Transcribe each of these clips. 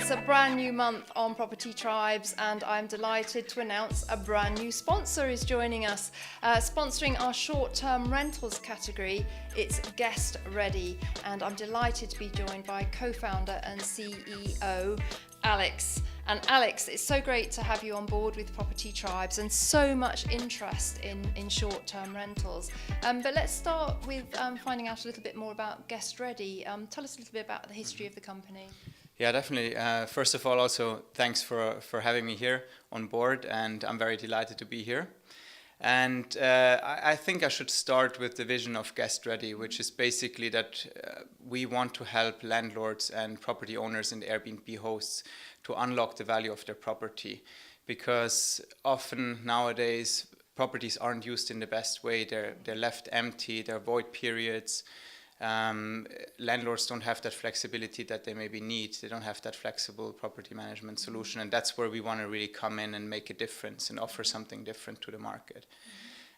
It's a brand new month on Property Tribes, and I'm delighted to announce a brand new sponsor is joining us. Sponsoring our short-term rentals category, it's GuestReady, and I'm delighted to be joined by co-founder and CEO Alex. And Alex, it's so great to have you on board with Property Tribes and so much interest in short-term rentals. But let's start with finding out a little bit more about GuestReady. Tell us a little bit about the history of the company. Yeah, definitely. First of all, also thanks for having me here on board, and I'm very delighted to be here. And I think I should start with the vision of GuestReady, which is basically that we want to help landlords and property owners and Airbnb hosts to unlock the value of their property, because often nowadays properties aren't used in the best way. They're left empty, there are void periods. Landlords don't have that flexibility that they maybe need. They don't have that flexible property management solution, and that's where we want to really come in and make a difference and offer something different to the market.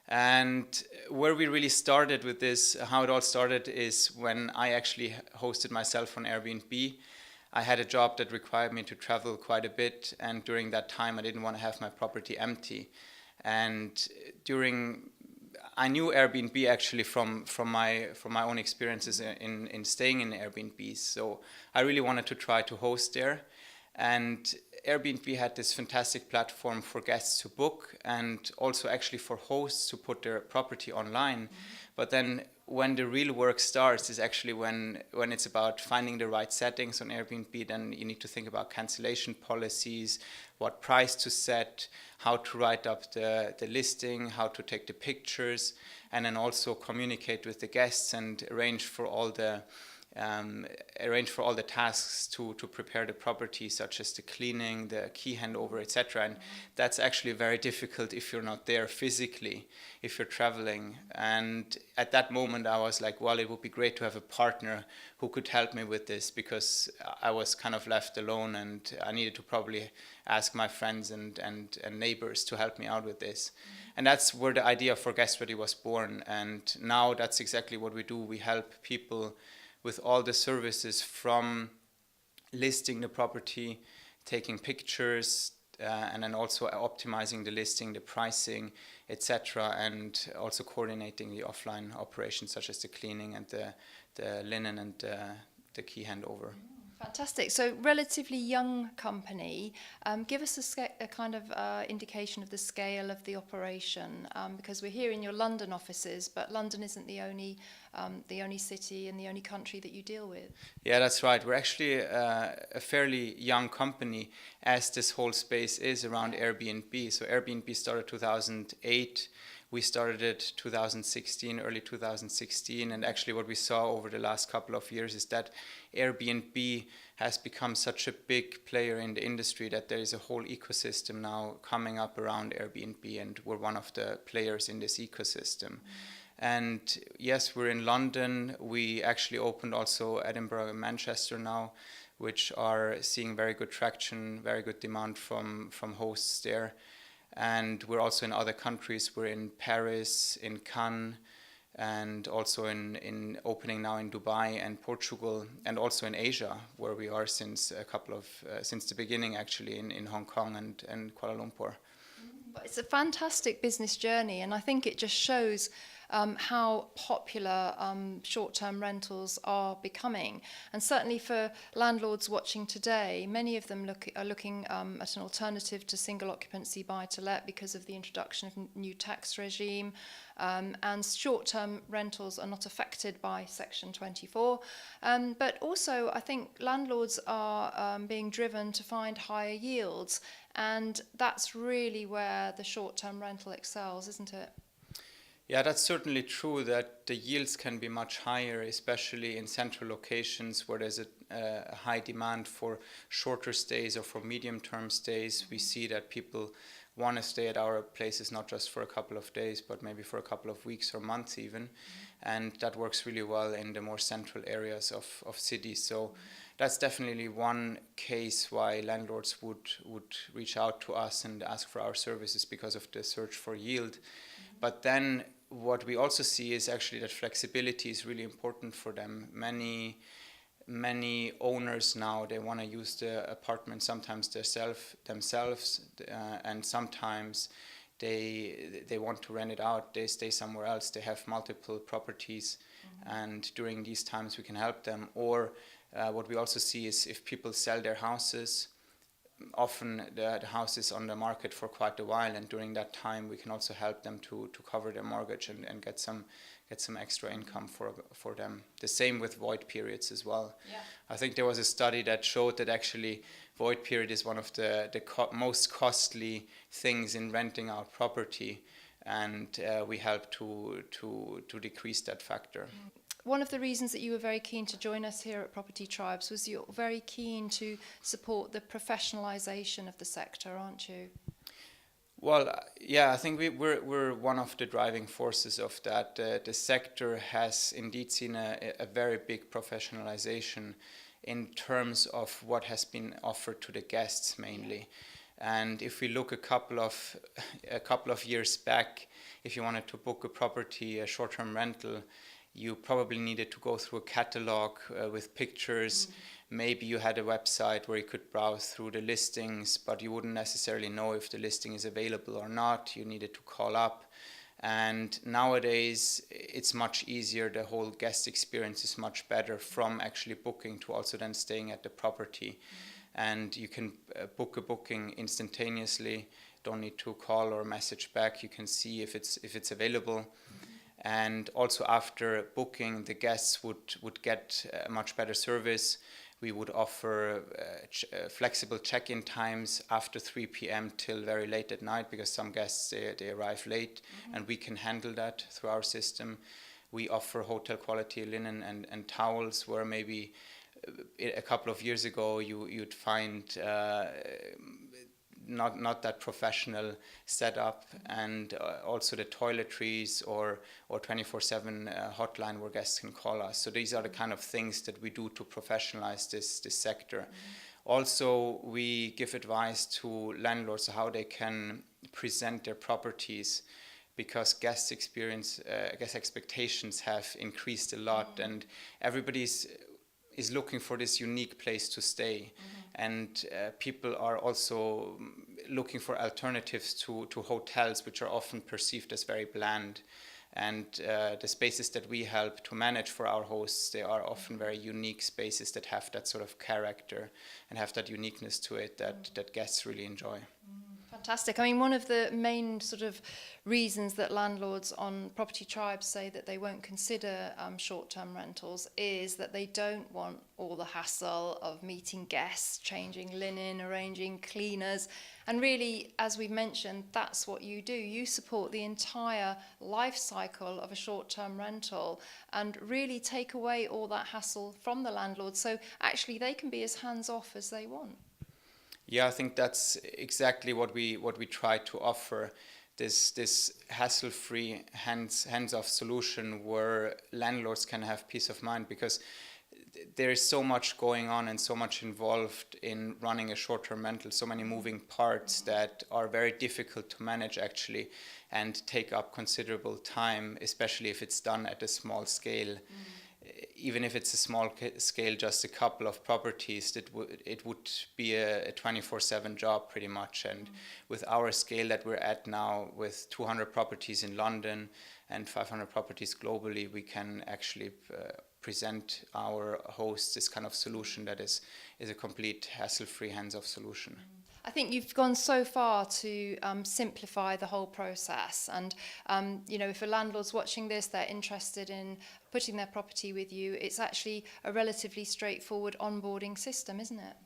And where we really started with this, how it all started, is when I actually hosted myself on Airbnb. I had a job that required me to travel quite a bit, and during that time I didn't want to have my property empty. And I knew Airbnb actually from my own experiences in staying in Airbnbs. So I really wanted to try to host there. And Airbnb had this fantastic platform for guests to book, and also actually for hosts to put their property online. But then when the real work starts is actually when it's about finding the right settings on Airbnb. Then you need to think about cancellation policies, what price to set, how to write up the listing, how to take the pictures, and then also communicate with the guests and arrange for all the tasks to prepare the property, such as the cleaning, the key handover, etc. And that's actually very difficult if you're not there physically, if you're traveling. And at that moment I was like, well, it would be great to have a partner who could help me with this, because I was kind of left alone and I needed to probably ask my friends and neighbors to help me out with this. And that's where the idea for GuestReady was born. And now that's exactly what we do. We help people with all the services, from listing the property, taking pictures, and then also optimizing the listing, the pricing, etc., and also coordinating the offline operations, such as the cleaning and the linen and the key handover. Fantastic. So relatively young company. Give us a kind of indication of the scale of the operation, because we're here in your London offices, but London isn't the only city and the only country that you deal with. Yeah, that's right. We're actually a fairly young company, as this whole space is around Airbnb. So Airbnb started 2008. We started it 2016, early 2016, and actually what we saw over the last couple of years is that Airbnb has become such a big player in the industry that there is a whole ecosystem now coming up around Airbnb, and we're one of the players in this ecosystem. And yes, we're in London. We actually opened also Edinburgh and Manchester now, which are seeing very good traction, very good demand from hosts there. And we're also in other countries. We're in Paris, in Cannes, and also in opening now in Dubai and Portugal, and also in Asia, where we are since the beginning, actually, in Hong Kong and Kuala Lumpur. It's a fantastic business journey, and I think it just shows how popular short-term rentals are becoming. And certainly for landlords watching today, many of them are looking at an alternative to single occupancy buy-to-let because of the introduction of new tax regime, and short-term rentals are not affected by Section 24. But also I think landlords are being driven to find higher yields, and that's really where the short-term rental excels, isn't it? Yeah, that's certainly true, that the yields can be much higher, especially in central locations where there's a high demand for shorter stays or for medium-term stays. We see that people want to stay at our places not just for a couple of days, but maybe for a couple of weeks or months even. And that works really well in the more central areas of cities. So that's definitely one case why landlords would reach out to us and ask for our services, because of the search for yield. But then what we also see is actually that flexibility is really important for them. Many many owners now, they want to use the apartment sometimes themselves, and sometimes they want to rent it out, they stay somewhere else, they have multiple properties, and during these times we can help them. Or what we also see is if people sell their houses, often the house is on the market for quite a while, and during that time we can also help them to cover their mortgage and get some extra income for them. The same with void periods as well. Yeah. I think there was a study that showed that actually void period is one of the most costly things in renting out property, and we help to decrease that factor. One of the reasons that you were very keen to join us here at Property Tribes was you're very keen to support the professionalization of the sector, aren't you? Well, yeah, I think we're one of the driving forces of that. The sector has indeed seen a very big professionalization in terms of what has been offered to the guests mainly. And if we look a couple of years back, if you wanted to book a property, a short-term rental, you probably needed to go through a catalog with pictures. Maybe you had a website where you could browse through the listings, but you wouldn't necessarily know if the listing is available or not. You needed to call up. And nowadays, it's much easier. The whole guest experience is much better, from actually booking to also then staying at the property. And you can book a booking instantaneously. Don't need to call or message back. You can see if it's available. And also after booking, the guests would get a much better service. We would offer flexible check-in times after 3 p.m. till very late at night, because some guests, they arrive late, and we can handle that through our system. We offer hotel quality linen and towels, where maybe a couple of years ago you'd find not that professional setup, and also the toiletries or 24/7 hotline where guests can call us. So these are the kind of things that we do to professionalize this sector. Also, we give advice to landlords how they can present their properties, because guest expectations have increased a lot, and everybody is looking for this unique place to stay. And people are also looking for alternatives to hotels, which are often perceived as very bland. And the spaces that we help to manage for our hosts, they are often very unique spaces that have that sort of character and have that uniqueness to it that guests really enjoy. Fantastic. I mean, one of the main sort of reasons that landlords on Property Tribes say that they won't consider short-term rentals is that they don't want all the hassle of meeting guests, changing linen, arranging cleaners. And really, as we've mentioned, that's what you do. You support the entire life cycle of a short-term rental and really take away all that hassle from the landlord. So actually, they can be as hands-off as they want. Yeah, I think that's exactly what we try to offer. This hassle-free, hands-off solution where landlords can have peace of mind, because there is so much going on and so much involved in running a short-term rental, so many moving parts that are very difficult to manage actually, and take up considerable time, especially if it's done at a small scale. Even if it's a small scale, just a couple of properties, it would be a 24/7 job pretty much. And with our scale that we're at now, with 200 properties in London and 500 properties globally, we can actually present our hosts this kind of solution that is a complete hassle-free, hands-off solution. I think you've gone so far to simplify the whole process, and if a landlord's watching this, they're interested in putting their property with you, it's actually a relatively straightforward onboarding system, isn't it?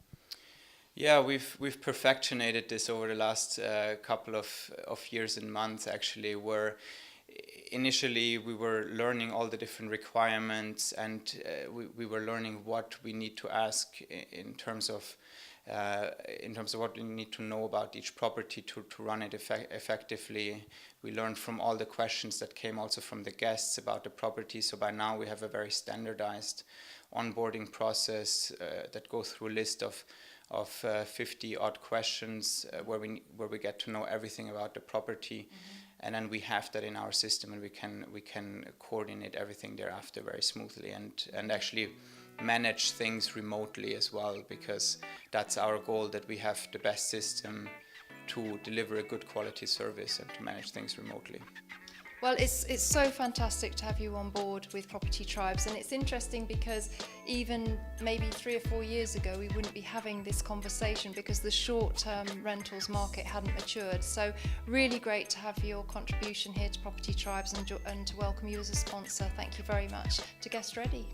Yeah, we've perfectionated this over the last couple of years and months actually, where initially we were learning all the different requirements, and we were learning what we need to ask in terms of what we need to know about each property to run it effectively. We learned from all the questions that came also from the guests about the property. So by now we have a very standardized onboarding process that goes through a list of 50 odd questions where we get to know everything about the property. And then we have that in our system, and we can coordinate everything thereafter very smoothly. And actually, manage things remotely as well, because that's our goal, that we have the best system to deliver a good quality service and to manage things remotely. Well, it's so fantastic to have you on board with Property Tribes, and it's interesting because even maybe 3 or 4 years ago we wouldn't be having this conversation because the short-term rentals market hadn't matured. So really great to have your contribution here to Property Tribes and to welcome you as a sponsor. Thank you very much to GuestReady.